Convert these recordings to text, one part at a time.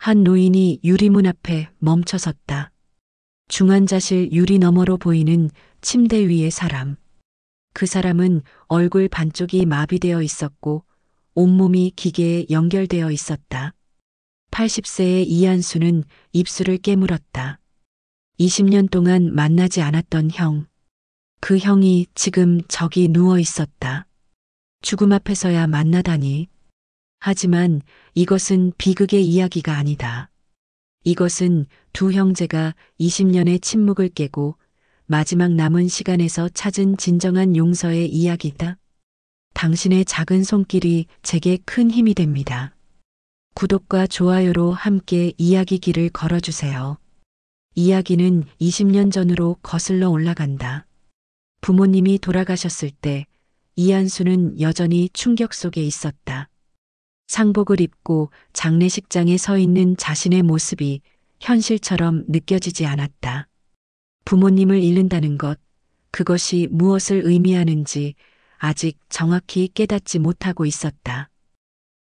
한 노인이 유리문 앞에 멈춰 섰다. 중환자실 유리 너머로 보이는 침대 위의 사람. 그 사람은 얼굴 반쪽이 마비되어 있었고 온몸이 기계에 연결되어 있었다. 80세의 이한수는 입술을 깨물었다. 20년 동안 만나지 않았던 형. 그 형이 지금 저기 누워 있었다. 죽음 앞에서야 만나다니. 하지만 이것은 비극의 이야기가 아니다. 이것은 두 형제가 20년의 침묵을 깨고 마지막 남은 시간에서 찾은 진정한 용서의 이야기다. 당신의 작은 손길이 제게 큰 힘이 됩니다. 구독과 좋아요로 함께 이야기 길을 걸어주세요. 이야기는 20년 전으로 거슬러 올라간다. 부모님이 돌아가셨을 때 이한수는 여전히 충격 속에 있었다. 상복을 입고 장례식장에 서 있는 자신의 모습이 현실처럼 느껴지지 않았다. 부모님을 잃는다는 것, 그것이 무엇을 의미하는지 아직 정확히 깨닫지 못하고 있었다.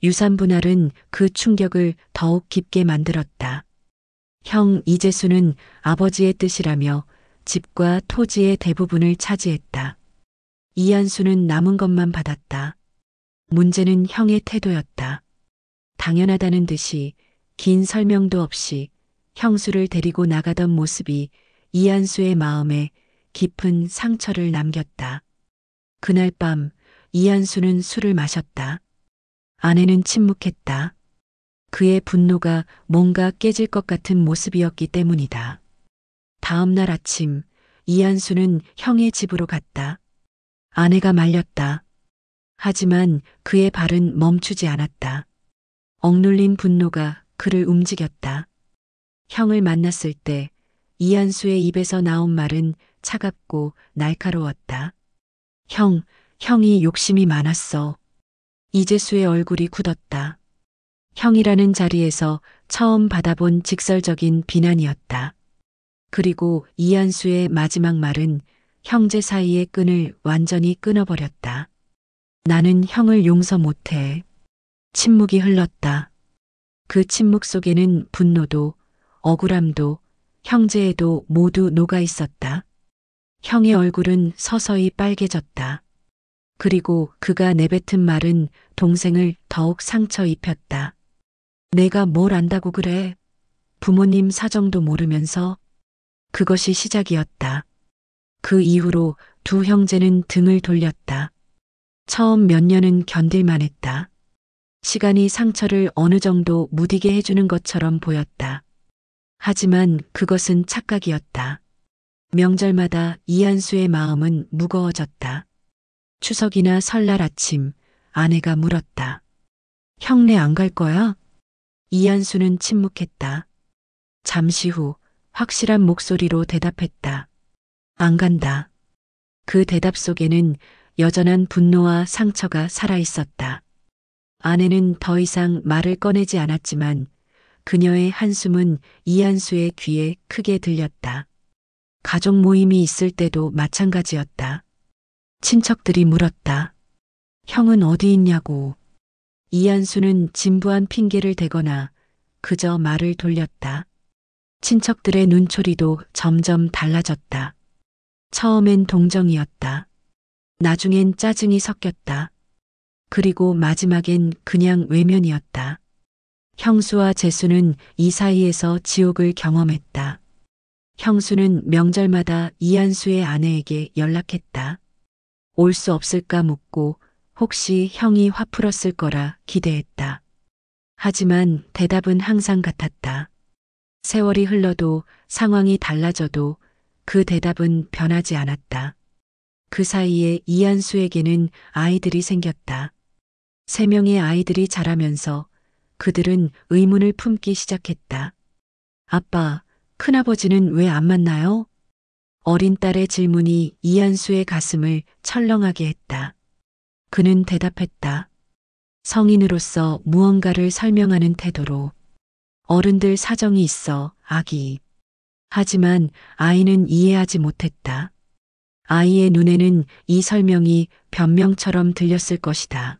유산 분할은 그 충격을 더욱 깊게 만들었다. 형 이재수는 아버지의 뜻이라며 집과 토지의 대부분을 차지했다. 이한수는 남은 것만 받았다. 문제는 형의 태도였다. 당연하다는 듯이 긴 설명도 없이 형수를 데리고 나가던 모습이 이한수의 마음에 깊은 상처를 남겼다. 그날 밤 이한수는 술을 마셨다. 아내는 침묵했다. 그의 분노가 뭔가 깨질 것 같은 모습이었기 때문이다. 다음 날 아침 이한수는 형의 집으로 갔다. 아내가 말렸다. 하지만 그의 발은 멈추지 않았다. 억눌린 분노가 그를 움직였다. 형을 만났을 때 이한수의 입에서 나온 말은 차갑고 날카로웠다. 형이 욕심이 많았어. 이재수의 얼굴이 굳었다. 형이라는 자리에서 처음 받아본 직설적인 비난이었다. 그리고 이한수의 마지막 말은 형제 사이의 끈을 완전히 끊어버렸다. 나는 형을 용서 못해. 침묵이 흘렀다. 그 침묵 속에는 분노도, 억울함도, 형제에도 모두 녹아 있었다. 형의 얼굴은 서서히 빨개졌다. 그리고 그가 내뱉은 말은 동생을 더욱 상처 입혔다. 내가 뭘 안다고 그래? 부모님 사정도 모르면서. 그것이 시작이었다. 그 이후로 두 형제는 등을 돌렸다. 처음 몇 년은 견딜만 했다. 시간이 상처를 어느 정도 무디게 해주는 것처럼 보였다. 하지만 그것은 착각이었다. 명절마다 이한수의 마음은 무거워졌다. 추석이나 설날 아침 아내가 물었다. 형네 안 갈 거야? 이한수는 침묵했다. 잠시 후 확실한 목소리로 대답했다. 안 간다. 그 대답 속에는 여전한 분노와 상처가 살아있었다. 아내는 더 이상 말을 꺼내지 않았지만 그녀의 한숨은 이한수의 귀에 크게 들렸다. 가족 모임이 있을 때도 마찬가지였다. 친척들이 물었다. 형은 어디 있냐고. 이한수는 진부한 핑계를 대거나 그저 말을 돌렸다. 친척들의 눈초리도 점점 달라졌다. 처음엔 동정이었다. 나중엔 짜증이 섞였다. 그리고 마지막엔 그냥 외면이었다. 형수와 재수는 이 사이에서 지옥을 경험했다. 형수는 명절마다 이한수의 아내에게 연락했다. 올 수 없을까 묻고 혹시 형이 화 풀었을 거라 기대했다. 하지만 대답은 항상 같았다. 세월이 흘러도 상황이 달라져도 그 대답은 변하지 않았다. 그 사이에 이한수에게는 아이들이 생겼다. 3명의 아이들이 자라면서 그들은 의문을 품기 시작했다. 아빠, 큰아버지는 왜 안 만나요? 어린 딸의 질문이 이한수의 가슴을 철렁하게 했다. 그는 대답했다. 성인으로서 무언가를 설명하는 태도로. 어른들 사정이 있어, 아기. 하지만 아이는 이해하지 못했다. 아이의 눈에는 이 설명이 변명처럼 들렸을 것이다.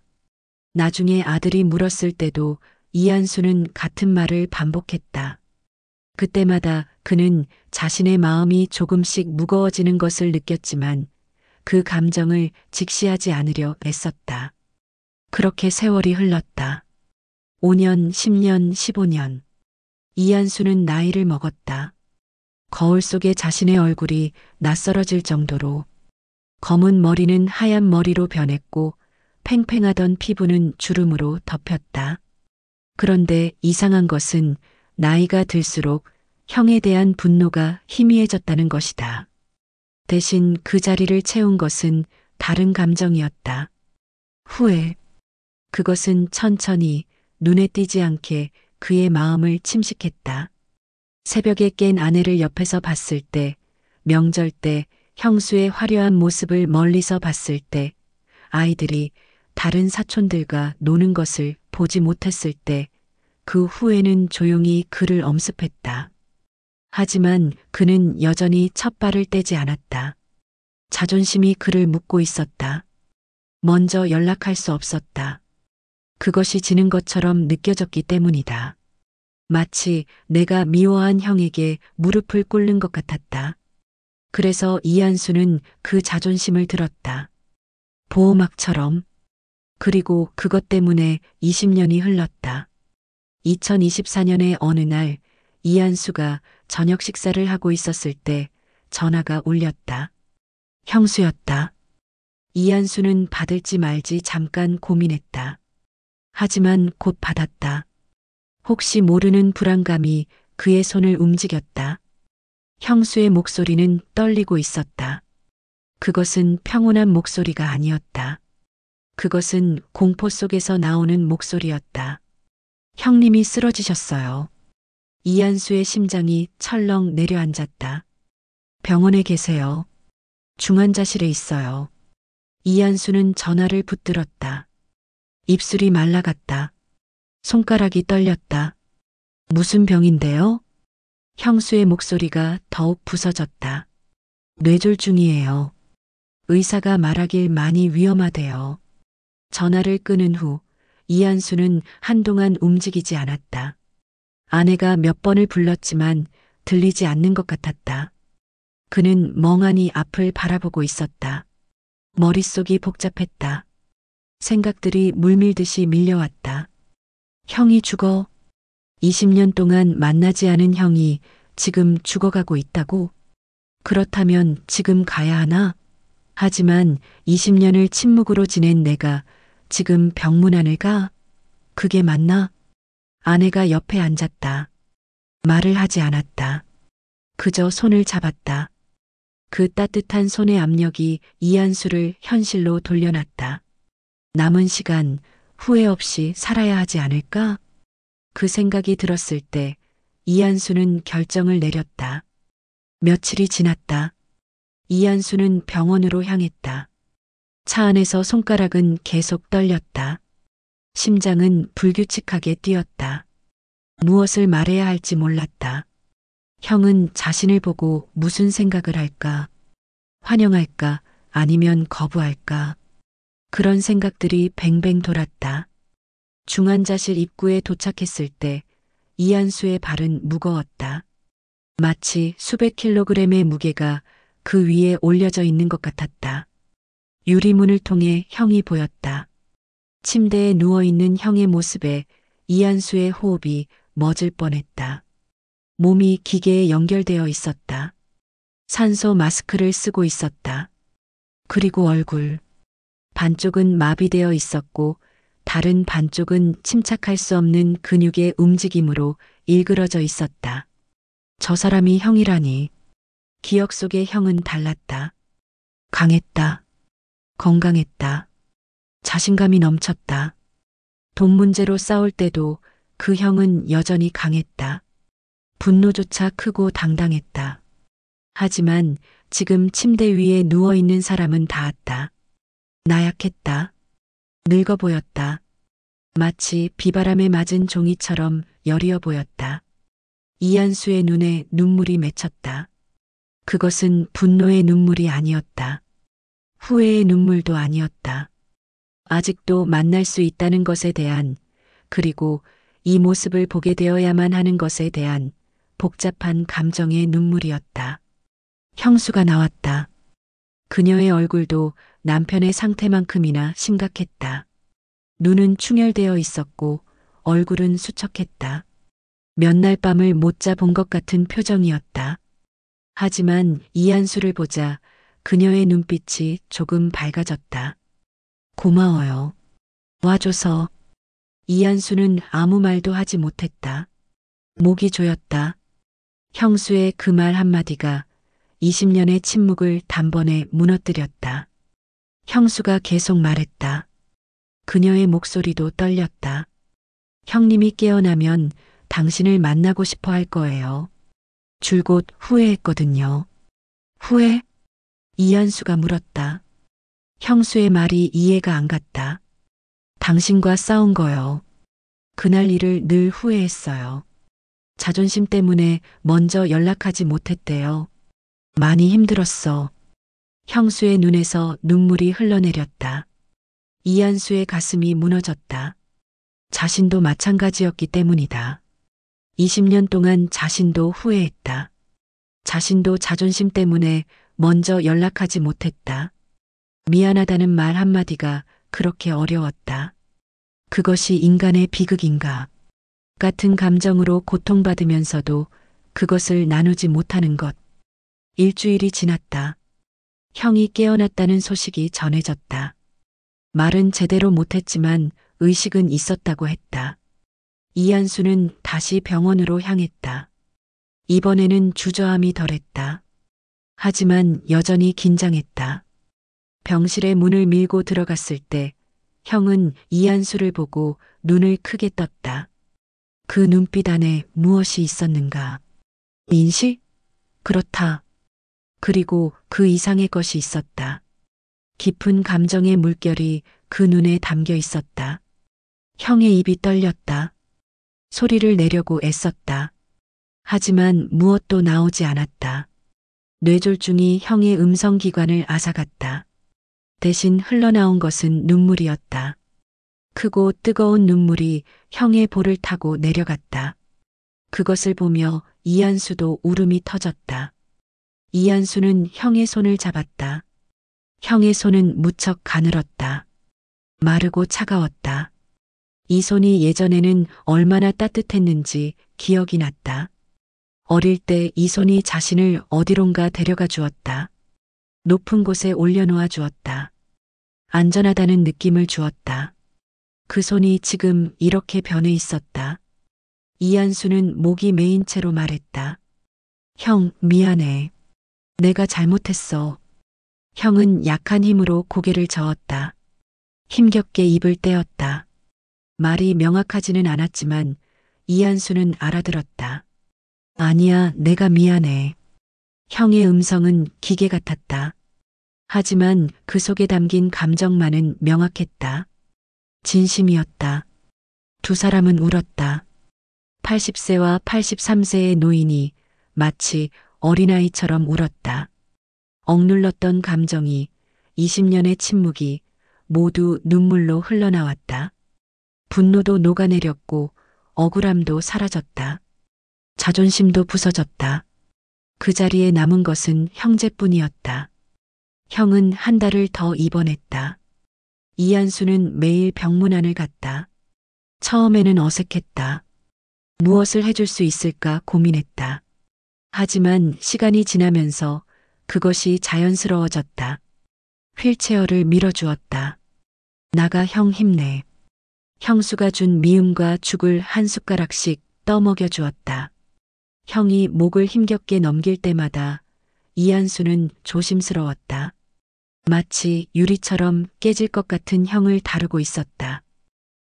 나중에 아들이 물었을 때도 이한수는 같은 말을 반복했다. 그때마다 그는 자신의 마음이 조금씩 무거워지는 것을 느꼈지만 그 감정을 직시하지 않으려 애썼다. 그렇게 세월이 흘렀다. 5년, 10년, 15년. 이한수는 나이를 먹었다. 거울 속에 자신의 얼굴이 낯설어질 정도로 검은 머리는 하얀 머리로 변했고 팽팽하던 피부는 주름으로 덮였다. 그런데 이상한 것은 나이가 들수록 형에 대한 분노가 희미해졌다는 것이다. 대신 그 자리를 채운 것은 다른 감정이었다. 후회. 그것은 천천히 눈에 띄지 않게 그의 마음을 침식했다. 새벽에 깬 아내를 옆에서 봤을 때, 명절 때 형수의 화려한 모습을 멀리서 봤을 때, 아이들이 다른 사촌들과 노는 것을 보지 못했을 때, 그 후에는 조용히 그를 엄습했다. 하지만 그는 여전히 첫 발을 떼지 않았다. 자존심이 그를 묶고 있었다. 먼저 연락할 수 없었다. 그것이 지는 것처럼 느껴졌기 때문이다. 마치 내가 미워한 형에게 무릎을 꿇는 것 같았다. 그래서 이한수는 그 자존심을 들었다. 보호막처럼. 그리고 그것 때문에 20년이 흘렀다. 2024년의 어느 날 이한수가 저녁 식사를 하고 있었을 때 전화가 울렸다. 형수였다. 이한수는 받을지 말지 잠깐 고민했다. 하지만 곧 받았다. 혹시 모르는 불안감이 그의 손을 움직였다. 형수의 목소리는 떨리고 있었다. 그것은 평온한 목소리가 아니었다. 그것은 공포 속에서 나오는 목소리였다. 형님이 쓰러지셨어요. 이한수의 심장이 철렁 내려앉았다. 병원에 계세요. 중환자실에 있어요. 이한수는 전화를 붙들었다. 입술이 말라갔다. 손가락이 떨렸다. 무슨 병인데요? 형수의 목소리가 더욱 부서졌다. 뇌졸중이에요. 의사가 말하길 많이 위험하대요. 전화를 끊은 후 이한수는 한동안 움직이지 않았다. 아내가 몇 번을 불렀지만 들리지 않는 것 같았다. 그는 멍하니 앞을 바라보고 있었다. 머릿속이 복잡했다. 생각들이 물밀듯이 밀려왔다. 형이 죽어. 20년 동안 만나지 않은 형이 지금 죽어가고 있다고? 그렇다면 지금 가야 하나? 하지만 20년을 침묵으로 지낸 내가 지금 병문안을 가? 그게 맞나? 아내가 옆에 앉았다. 말을 하지 않았다. 그저 손을 잡았다. 그 따뜻한 손의 압력이 이한수를 현실로 돌려놨다. 남은 시간 후회 없이 살아야 하지 않을까? 그 생각이 들었을 때 이한수는 결정을 내렸다. 며칠이 지났다. 이한수는 병원으로 향했다. 차 안에서 손가락은 계속 떨렸다. 심장은 불규칙하게 뛰었다. 무엇을 말해야 할지 몰랐다. 형은 자신을 보고 무슨 생각을 할까? 환영할까? 아니면 거부할까? 그런 생각들이 뱅뱅 돌았다. 중환자실 입구에 도착했을 때 이한수의 발은 무거웠다. 마치 수백 킬로그램의 무게가 그 위에 올려져 있는 것 같았다. 유리문을 통해 형이 보였다. 침대에 누워있는 형의 모습에 이한수의 호흡이 멎을 뻔했다. 몸이 기계에 연결되어 있었다. 산소 마스크를 쓰고 있었다. 그리고 얼굴. 반쪽은 마비되어 있었고 다른 반쪽은 침착할 수 없는 근육의 움직임으로 일그러져 있었다. 저 사람이 형이라니. 기억 속의 형은 달랐다. 강했다. 건강했다. 자신감이 넘쳤다. 돈 문제로 싸울 때도 그 형은 여전히 강했다. 분노조차 크고 당당했다. 하지만 지금 침대 위에 누워있는 사람은 닿았다. 나약했다. 늙어 보였다. 마치 비바람에 맞은 종이처럼 여리어 보였다. 이한수의 눈에 눈물이 맺혔다. 그것은 분노의 눈물이 아니었다. 후회의 눈물도 아니었다. 아직도 만날 수 있다는 것에 대한, 그리고 이 모습을 보게 되어야만 하는 것에 대한 복잡한 감정의 눈물이었다. 형수가 나왔다. 그녀의 얼굴도 남편의 상태만큼이나 심각했다. 눈은 충혈되어 있었고 얼굴은 수척했다. 몇 날 밤을 못 자 본 것 같은 표정이었다. 하지만 이한수를 보자 그녀의 눈빛이 조금 밝아졌다. 고마워요. 와줘서. 이한수는 아무 말도 하지 못했다. 목이 조였다. 형수의 그 말 한마디가 20년의 침묵을 단번에 무너뜨렸다. 형수가 계속 말했다. 그녀의 목소리도 떨렸다. 형님이 깨어나면 당신을 만나고 싶어 할 거예요. 줄곧 후회했거든요. 후회? 이한수가 물었다. 형수의 말이 이해가 안 갔다. 당신과 싸운 거요. 그날 일을 늘 후회했어요. 자존심 때문에 먼저 연락하지 못했대요. 많이 힘들었어. 형수의 눈에서 눈물이 흘러내렸다. 이한수의 가슴이 무너졌다. 자신도 마찬가지였기 때문이다. 20년 동안 자신도 후회했다. 자신도 자존심 때문에 먼저 연락하지 못했다. 미안하다는 말 한마디가 그렇게 어려웠다. 그것이 인간의 비극인가? 같은 감정으로 고통받으면서도 그것을 나누지 못하는 것. 일주일이 지났다. 형이 깨어났다는 소식이 전해졌다. 말은 제대로 못했지만 의식은 있었다고 했다. 이한수는 다시 병원으로 향했다. 이번에는 주저함이 덜했다. 하지만 여전히 긴장했다. 병실에 문을 밀고 들어갔을 때 형은 이한수를 보고 눈을 크게 떴다. 그 눈빛 안에 무엇이 있었는가? 인식? 그렇다. 그리고 그 이상의 것이 있었다. 깊은 감정의 물결이 그 눈에 담겨 있었다. 형의 입이 떨렸다. 소리를 내려고 애썼다. 하지만 무엇도 나오지 않았다. 뇌졸중이 형의 음성기관을 앗아갔다. 대신 흘러나온 것은 눈물이었다. 크고 뜨거운 눈물이 형의 볼을 타고 내려갔다. 그것을 보며 이한수도 울음이 터졌다. 이한수는 형의 손을 잡았다. 형의 손은 무척 가늘었다. 마르고 차가웠다. 이 손이 예전에는 얼마나 따뜻했는지 기억이 났다. 어릴 때 이 손이 자신을 어디론가 데려가 주었다. 높은 곳에 올려놓아 주었다. 안전하다는 느낌을 주었다. 그 손이 지금 이렇게 변해 있었다. 이한수는 목이 메인 채로 말했다. 형, 미안해. 내가 잘못했어. 형은 약한 힘으로 고개를 저었다. 힘겹게 입을 떼었다. 말이 명확하지는 않았지만 이한수는 알아들었다. 아니야, 내가 미안해. 형의 음성은 기계 같았다. 하지만 그 속에 담긴 감정만은 명확했다. 진심이었다. 두 사람은 울었다. 80세와 83세의 노인이 마치 어린아이처럼 울었다. 억눌렀던 감정이 20년의 침묵이 모두 눈물로 흘러나왔다. 분노도 녹아내렸고 억울함도 사라졌다. 자존심도 부서졌다. 그 자리에 남은 것은 형제뿐이었다. 형은 한 달을 더 입원했다. 이한수는 매일 병문안을 갔다. 처음에는 어색했다. 무엇을 해줄 수 있을까 고민했다. 하지만 시간이 지나면서 그것이 자연스러워졌다. 휠체어를 밀어주었다. 나가 형 힘내. 형수가 준 미음과 죽을 한 숟가락씩 떠먹여 주었다. 형이 목을 힘겹게 넘길 때마다 이한수는 조심스러웠다. 마치 유리처럼 깨질 것 같은 형을 다루고 있었다.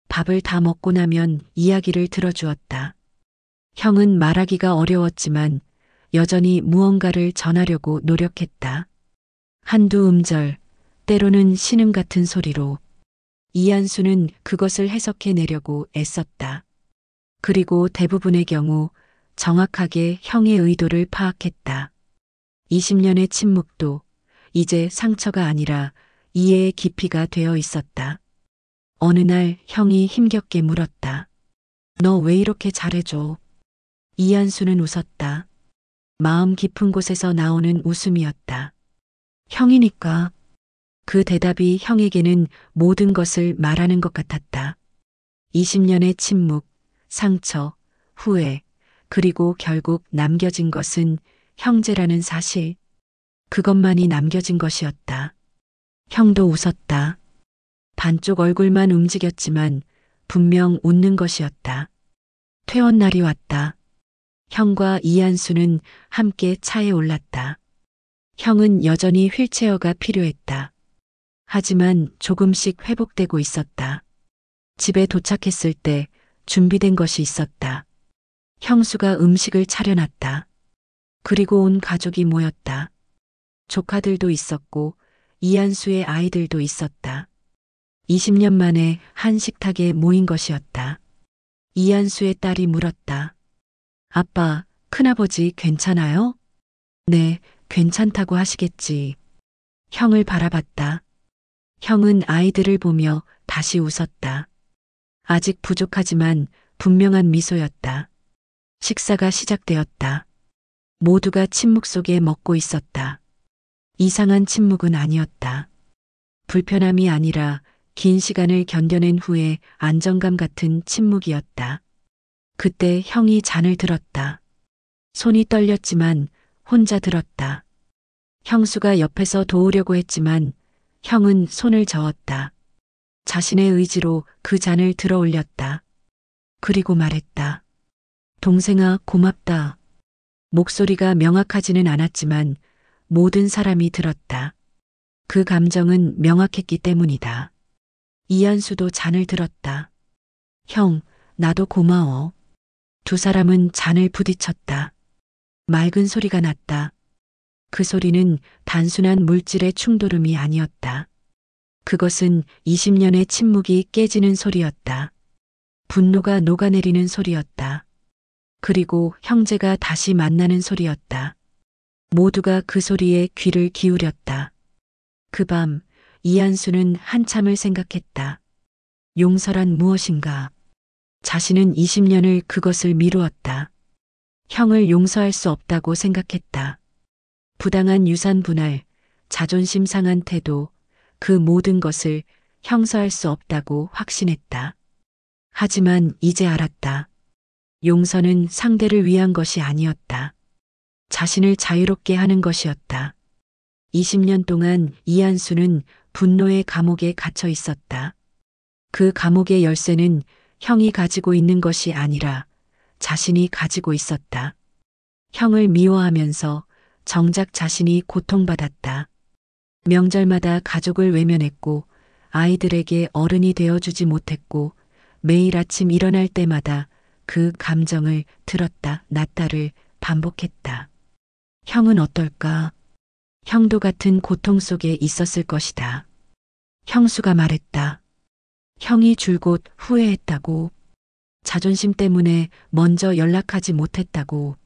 밥을 다 먹고 나면 이야기를 들어주었다. 형은 말하기가 어려웠지만 여전히 무언가를 전하려고 노력했다. 한두 음절, 때로는 신음 같은 소리로 이한수는 그것을 해석해내려고 애썼다. 그리고 대부분의 경우 정확하게 형의 의도를 파악했다. 20년의 침묵도 이제 상처가 아니라 이해의 깊이가 되어 있었다. 어느 날 형이 힘겹게 물었다. 너 왜 이렇게 잘해줘? 이한수는 웃었다. 마음 깊은 곳에서 나오는 웃음이었다. 형이니까. 그 대답이 형에게는 모든 것을 말하는 것 같았다. 20년의 침묵, 상처, 후회, 그리고 결국 남겨진 것은 형제라는 사실. 그것만이 남겨진 것이었다. 형도 웃었다. 반쪽 얼굴만 움직였지만 분명 웃는 것이었다. 퇴원날이 왔다. 형과 이한수는 함께 차에 올랐다. 형은 여전히 휠체어가 필요했다. 하지만 조금씩 회복되고 있었다. 집에 도착했을 때 준비된 것이 있었다. 형수가 음식을 차려놨다. 그리고 온 가족이 모였다. 조카들도 있었고 이한수의 아이들도 있었다. 20년 만에 한 식탁에 모인 것이었다. 이한수의 딸이 물었다. 아빠, 큰아버지 괜찮아요? 네, 괜찮다고 하시겠지. 형을 바라봤다. 형은 아이들을 보며 다시 웃었다. 아직 부족하지만 분명한 미소였다. 식사가 시작되었다. 모두가 침묵 속에 먹고 있었다. 이상한 침묵은 아니었다. 불편함이 아니라 긴 시간을 견뎌낸 후에 안정감 같은 침묵이었다. 그때 형이 잔을 들었다. 손이 떨렸지만 혼자 들었다. 형수가 옆에서 도우려고 했지만 형은 손을 저었다. 자신의 의지로 그 잔을 들어 올렸다. 그리고 말했다. 동생아, 고맙다. 목소리가 명확하지는 않았지만 모든 사람이 들었다. 그 감정은 명확했기 때문이다. 이한수도 잔을 들었다. 형, 나도 고마워. 두 사람은 잔을 부딪혔다. 맑은 소리가 났다. 그 소리는 단순한 물질의 충돌음이 아니었다. 그것은 20년의 침묵이 깨지는 소리였다. 분노가 녹아내리는 소리였다. 그리고 형제가 다시 만나는 소리였다. 모두가 그 소리에 귀를 기울였다. 그 밤 이한수는 한참을 생각했다. 용서란 무엇인가? 자신은 20년을 그것을 미루었다. 형을 용서할 수 없다고 생각했다. 부당한 유산 분할, 자존심 상한 태도, 그 모든 것을 형서할 수 없다고 확신했다. 하지만 이제 알았다. 용서는 상대를 위한 것이 아니었다. 자신을 자유롭게 하는 것이었다. 20년 동안 이한수는 분노의 감옥에 갇혀 있었다. 그 감옥의 열쇠는 형이 가지고 있는 것이 아니라 자신이 가지고 있었다. 형을 미워하면서 정작 자신이 고통받았다. 명절마다 가족을 외면했고 아이들에게 어른이 되어주지 못했고 매일 아침 일어날 때마다 그 감정을 들었다 놨다를 반복했다. 형은 어떨까? 형도 같은 고통 속에 있었을 것이다. 형수가 말했다. 형이 줄곧 후회했다고. 자존심 때문에 먼저 연락하지 못했다고.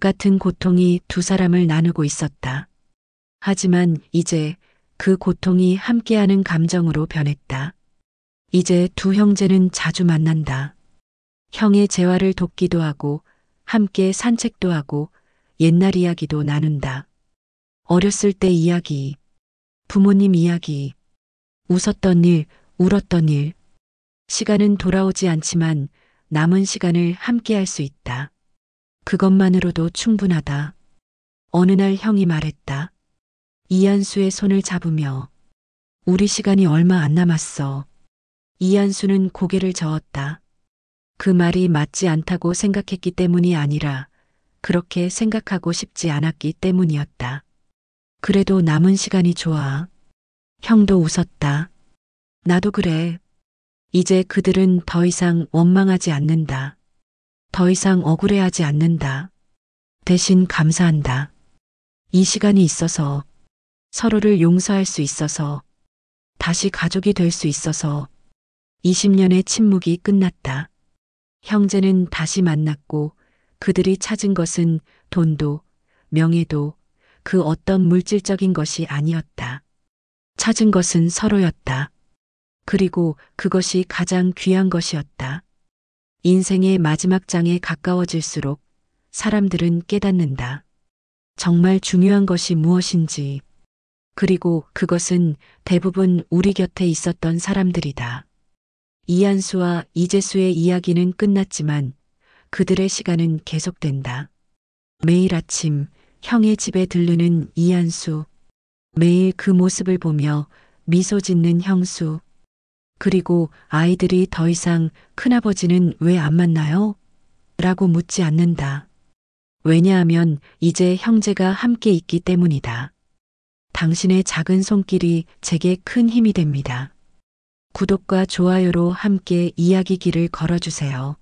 같은 고통이 두 사람을 나누고 있었다. 하지만 이제 그 고통이 함께하는 감정으로 변했다. 이제 두 형제는 자주 만난다. 형의 재활을 돕기도 하고 함께 산책도 하고 옛날 이야기도 나눈다. 어렸을 때 이야기, 부모님 이야기, 웃었던 일, 울었던 일. 시간은 돌아오지 않지만 남은 시간을 함께 할 수 있다. 그것만으로도 충분하다. 어느 날 형이 말했다. 이한수의 손을 잡으며 우리 시간이 얼마 안 남았어. 이한수는 고개를 저었다. 그 말이 맞지 않다고 생각했기 때문이 아니라 그렇게 생각하고 싶지 않았기 때문이었다. 그래도 남은 시간이 좋아. 형도 웃었다. 나도 그래. 이제 그들은 더 이상 원망하지 않는다. 더 이상 억울해하지 않는다. 대신 감사한다. 이 시간이 있어서, 서로를 용서할 수 있어서, 다시 가족이 될 수 있어서 20년의 침묵이 끝났다. 형제는 다시 만났고 그들이 찾은 것은 돈도, 명예도, 그 어떤 물질적인 것이 아니었다. 찾은 것은 서로였다. 그리고 그것이 가장 귀한 것이었다. 인생의 마지막 장에 가까워질수록 사람들은 깨닫는다. 정말 중요한 것이 무엇인지. 그리고 그것은 대부분 우리 곁에 있었던 사람들이다. 이한수와 이재수의 이야기는 끝났지만 그들의 시간은 계속된다. 매일 아침 형의 집에 들르는 이한수. 매일 그 모습을 보며 미소 짓는 형수. 그리고 아이들이 더 이상 큰아버지는 왜 안 만나요? 라고 묻지 않는다. 왜냐하면 이제 형제가 함께 있기 때문이다. 당신의 작은 손길이 제게 큰 힘이 됩니다. 구독과 좋아요로 함께 이야기 길을 걸어주세요.